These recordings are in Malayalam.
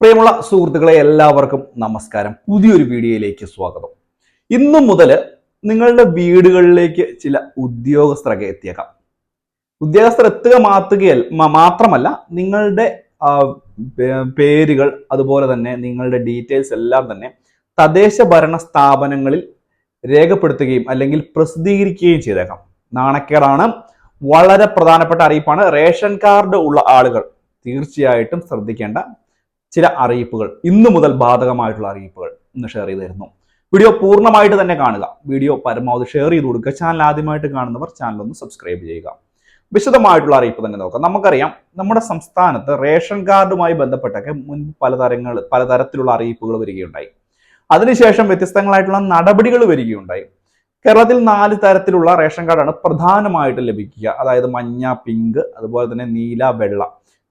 പ്രിയമുള്ള സുഹൃത്തുക്കളെ എല്ലാവർക്കും നമസ്കാരം. പുതിയൊരു വീഡിയോയിലേക്ക് സ്വാഗതം. ഇന്നു മുതൽ നിങ്ങളുടെ വീടുകളിലേക്ക് ചില ഉദ്യോഗസ്ഥരൊക്കെ എത്തിയേക്കാം. ഉദ്യോഗസ്ഥർ എത്തുക മാത്രമല്ല, നിങ്ങളുടെ പേരുകൾ അതുപോലെ തന്നെ നിങ്ങളുടെ ഡീറ്റെയിൽസ് എല്ലാം തന്നെ തദ്ദേശ ഭരണ സ്ഥാപനങ്ങളിൽ രേഖപ്പെടുത്തുകയും അല്ലെങ്കിൽ പ്രസിദ്ധീകരിക്കുകയും ചെയ്തേക്കാം. നാണക്കേടാണ്. വളരെ പ്രധാനപ്പെട്ട അറിയിപ്പാണ്. റേഷൻ കാർഡ് ഉള്ള ആളുകൾ തീർച്ചയായിട്ടും ശ്രദ്ധിക്കേണ്ട ചില അറിയിപ്പുകൾ, ഇന്നു മുതൽ ബാധകമായിട്ടുള്ള അറിയിപ്പുകൾ ഇന്ന് ഷെയർ ചെയ്ത് തരുന്നു. വീഡിയോ പൂർണ്ണമായിട്ട് തന്നെ കാണുക. വീഡിയോ പരമാവധി ഷെയർ ചെയ്ത് കൊടുക്കുക. ചാനൽ ആദ്യമായിട്ട് കാണുന്നവർ ചാനൽ ഒന്ന് സബ്സ്ക്രൈബ് ചെയ്യുക. വിശദമായിട്ടുള്ള അറിയിപ്പ് തന്നെ നോക്കാം. നമുക്കറിയാം, നമ്മുടെ സംസ്ഥാനത്ത് റേഷൻ കാർഡുമായി ബന്ധപ്പെട്ടൊക്കെ മുൻപ് പലതരത്തിലുള്ള അറിയിപ്പുകൾ വരികയുണ്ടായി. അതിനുശേഷം വ്യത്യസ്തങ്ങളായിട്ടുള്ള നടപടികൾ വരികയുണ്ടായി. കേരളത്തിൽ 4 തരത്തിലുള്ള റേഷൻ കാർഡാണ് പ്രധാനമായിട്ട് ലഭിക്കുക. അതായത് മഞ്ഞ, പിങ്ക്, അതുപോലെ തന്നെ നീല, വെള്ള.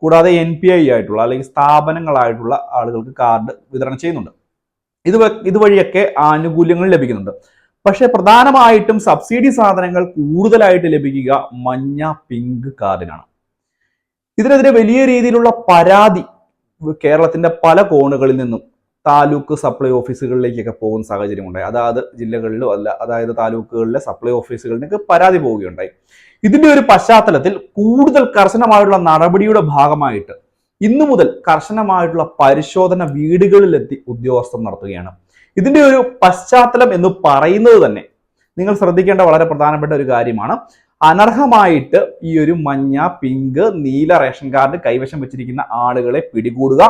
കൂടാതെ NPI ആയിട്ടുള്ള അല്ലെങ്കിൽ സ്ഥാപനങ്ങളായിട്ടുള്ള ആളുകൾക്ക് കാർഡ് വിതരണം ചെയ്യുന്നുണ്ട്. ഇതുവഴിയൊക്കെ ആനുകൂല്യങ്ങൾ ലഭിക്കുന്നുണ്ട്. പക്ഷെ പ്രധാനമായിട്ടും സബ്സിഡി സാധനങ്ങൾ കൂടുതലായിട്ട് ലഭിക്കുക മഞ്ഞ, പിങ്ക് കാർഡിനാണ്. ഇതിനെതിരെ വലിയ രീതിയിലുള്ള പരാതി കേരളത്തിന്റെ പല കോണുകളിൽ നിന്നും താലൂക്ക് സപ്ലൈ ഓഫീസുകളിലേക്കൊക്കെ പോകുന്ന സാഹചര്യമുണ്ടായി. അതായത് ജില്ലകളിലോ അതായത് താലൂക്കുകളിലെ സപ്ലൈ ഓഫീസുകളിലേക്ക് പരാതി പോവുകയുണ്ടായി. ഇതിന്റെ ഒരു പശ്ചാത്തലത്തിൽ കൂടുതൽ കർശനമായിട്ടുള്ള നടപടിയുടെ ഭാഗമായിട്ട് ഇന്നു മുതൽ കർശനമായിട്ടുള്ള പരിശോധന വീടുകളിലെത്തി ഉദ്യോഗസ്ഥർ നടത്തുകയാണ്. ഇതിന്റെ ഒരു പശ്ചാത്തലം എന്ന് പറയുന്നത് തന്നെ നിങ്ങൾ ശ്രദ്ധിക്കേണ്ട വളരെ പ്രധാനപ്പെട്ട ഒരു കാര്യമാണ്. അനർഹമായിട്ട് ഈ ഒരു മഞ്ഞ, പിങ്ക്, നീല റേഷൻ കാർഡ് കൈവശം വെച്ചിരിക്കുന്ന ആളുകളെ പിടികൂടുക.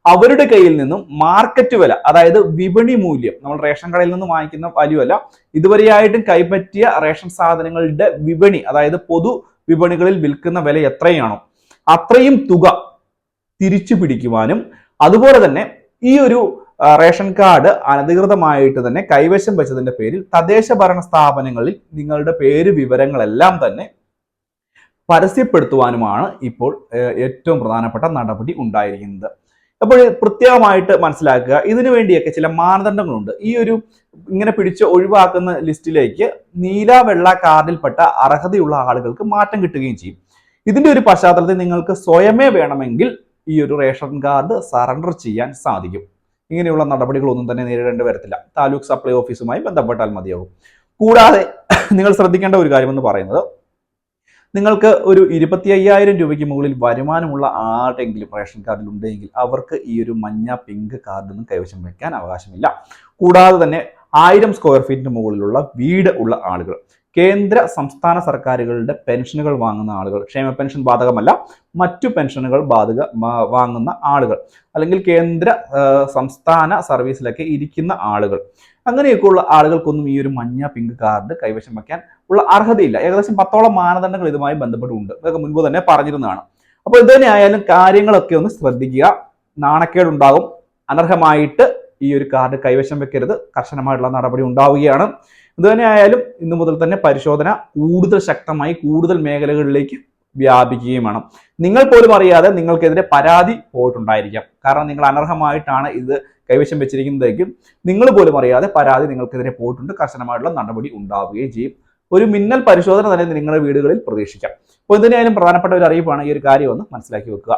അവരുടെ കയ്യിൽ നിന്നും മാർക്കറ്റ് വില, അതായത് വിപണി മൂല്യം, നമ്മൾ റേഷൻ കടയിൽ നിന്ന് വാങ്ങിക്കുന്ന വാല്യൂ അല്ല, ഇതുവരെയായിട്ടും കൈപ്പറ്റിയ റേഷൻ സാധനങ്ങളുടെ വിപണി, അതായത് പൊതു വിപണികളിൽ വിൽക്കുന്ന വില എത്രയാണോ അത്രയും തുക തിരിച്ചു പിടിക്കുവാനും, അതുപോലെ തന്നെ ഈ ഒരു റേഷൻ കാർഡ് അനധികൃതമായിട്ട് തന്നെ കൈവശം വെച്ചതിന്റെ പേരിൽ തദ്ദേശ ഭരണ സ്ഥാപനങ്ങളിൽ നിങ്ങളുടെ പേര് വിവരങ്ങളെല്ലാം തന്നെ പരസ്യപ്പെടുത്തുവാനുമാണ് ഇപ്പോൾ ഏറ്റവും പ്രധാനപ്പെട്ട നടപടി ഉണ്ടായിരിക്കുന്നത്. അപ്പോൾ പ്രത്യേകമായിട്ട് മനസ്സിലാക്കുക, ഇതിനു വേണ്ടിയൊക്കെ ചില മാനദണ്ഡങ്ങളുണ്ട്. ഈ ഒരു ഇങ്ങനെ പിടിച്ച് ഒഴിവാക്കുന്ന ലിസ്റ്റിലേക്ക് നീല, വെള്ള കാർഡിൽപ്പെട്ട അർഹതയുള്ള ആളുകൾക്ക് മാറ്റം കിട്ടുകയും ചെയ്യും. ഇതിന്റെ ഒരു പശ്ചാത്തലത്തിൽ നിങ്ങൾക്ക് സ്വയമേ വേണമെങ്കിൽ ഈ ഒരു റേഷൻ കാർഡ് സറണ്ടർ ചെയ്യാൻ സാധിക്കും. ഇങ്ങനെയുള്ള നടപടികളൊന്നും തന്നെ നേരിടേണ്ടി വരത്തില്ല. താലൂക്ക് സപ്ലൈ ഓഫീസുമായി ബന്ധപ്പെട്ടാൽ മതിയാകും. കൂടാതെ നിങ്ങൾ ശ്രദ്ധിക്കേണ്ട ഒരു കാര്യമെന്ന് പറയുന്നത്, നിങ്ങൾക്ക് ഒരു 25,000 രൂപയ്ക്ക് മുകളിൽ വരുമാനമുള്ള ആരെങ്കിലും റേഷൻ കാർഡിൽ ഉണ്ടെങ്കിൽ അവർക്ക് ഈ ഒരു മഞ്ഞ, പിങ്ക് കാർഡൊന്നും കൈവശം വയ്ക്കാൻ അവകാശമില്ല. കൂടാതെ തന്നെ 1000 സ്ക്വയർ ഫീറ്റിന് മുകളിലുള്ള വീട് ഉള്ള ആളുകൾ, കേന്ദ്ര സംസ്ഥാന സർക്കാരുകളുടെ പെൻഷനുകൾ വാങ്ങുന്ന ആളുകൾ, ക്ഷേമ പെൻഷൻ ബാധകമല്ല, മറ്റു പെൻഷനുകൾ വാങ്ങുന്ന ആളുകൾ, അല്ലെങ്കിൽ കേന്ദ്ര സംസ്ഥാന സർവീസിലൊക്കെ ഇരിക്കുന്ന ആളുകൾ, അങ്ങനെയൊക്കെയുള്ള ആളുകൾക്കൊന്നും ഈ ഒരു മഞ്ഞ, പിങ്ക് കാർഡ് കൈവശം വയ്ക്കാൻ ഉള്ള അർഹതയില്ല. ഏകദേശം 10ഓളം മാനദണ്ഡങ്ങൾ ഇതുമായി ബന്ധപ്പെട്ടുണ്ട്. ഇതൊക്കെ മുൻപ് തന്നെ പറഞ്ഞിരുന്നതാണ്. അപ്പോൾ ഇത് തന്നെ ആയാലും കാര്യങ്ങളൊക്കെ ഒന്ന് ശ്രദ്ധിക്കുക. നാണക്കേടുണ്ടാകും. അനർഹമായിട്ട് ഈ ഒരു കാർഡ് കൈവശം വെക്കരുത്. കർശനമായിട്ടുള്ള നടപടി ഉണ്ടാവുകയാണ്. ഇത് തന്നെ ആയാലും ഇന്നു മുതൽ തന്നെ പരിശോധന കൂടുതൽ ശക്തമായി കൂടുതൽ മേഖലകളിലേക്ക് വ്യാപിക്കുകയും വേണം. നിങ്ങൾ പോലും അറിയാതെ നിങ്ങൾക്കെതിരെ പരാതി പോയിട്ടുണ്ടായിരിക്കാം. കാരണം നിങ്ങൾ അനർഹമായിട്ടാണ് ഇത് കൈവശം വെച്ചിരിക്കുന്നതെങ്കിൽ നിങ്ങൾ പോലും അറിയാതെ പരാതി നിങ്ങൾക്കെതിരെ പോയിട്ടുണ്ട്. കർശനമായിട്ടുള്ള നടപടി ഉണ്ടാവുകയും ചെയ്യും. ഒരു മിന്നൽ പരിശോധന തന്നെ നിങ്ങളുടെ വീടുകളിൽ പ്രതീക്ഷിക്കാം. അപ്പോൾ ഇതിനായാലും പ്രധാനപ്പെട്ട ഒരു അറിയിപ്പാണ്. ഈ ഒരു കാര്യം ഒന്ന് മനസ്സിലാക്കി വെക്കുക.